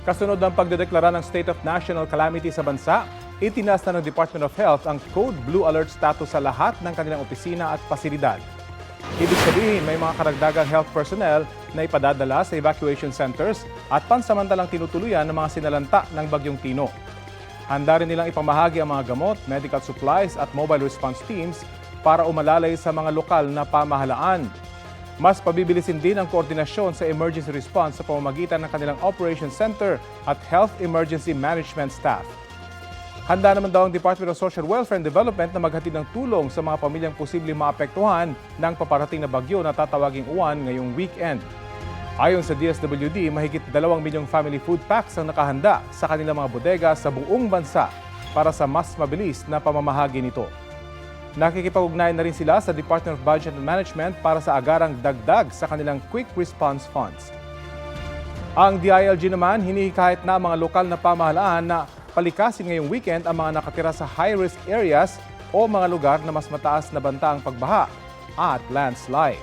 Kasunod ng pagdedeklara ng state of national calamity sa bansa, itinaas na ng Department of Health ang Code Blue Alert status sa lahat ng kanilang opisina at pasilidad. Ibig sabihin, may mga karagdagang health personnel na ipadadala sa evacuation centers at pansamantalang tinutuluyan ng mga sinalanta ng Bagyong Tino. Handa rin nilang ipamahagi ang mga gamot, medical supplies at mobile response teams para umalalay sa mga lokal na pamahalaan. Mas pabibilisin din ang koordinasyon sa emergency response sa pamamagitan ng kanilang Operation Center at Health Emergency Management staff. Handa naman daw ang Department of Social Welfare and Development na maghatid ng tulong sa mga pamilyang posibleng maapektuhan ng paparating na bagyo na tatawaging Uwan ngayong weekend. Ayon sa DSWD, mahigit 2 milyong family food packs ang nakahanda sa kanilang mga bodega sa buong bansa para sa mas mabilis na pamamahagi nito. Nakikipag-ugnayan na rin sila sa Department of Budget and Management para sa agarang dagdag sa kanilang Quick Response Funds. Ang DILG naman hinihikayat na mga lokal na pamahalaan na palikasin ngayong weekend ang mga nakatira sa high-risk areas o mga lugar na mas mataas na banta ang pagbaha at landslide.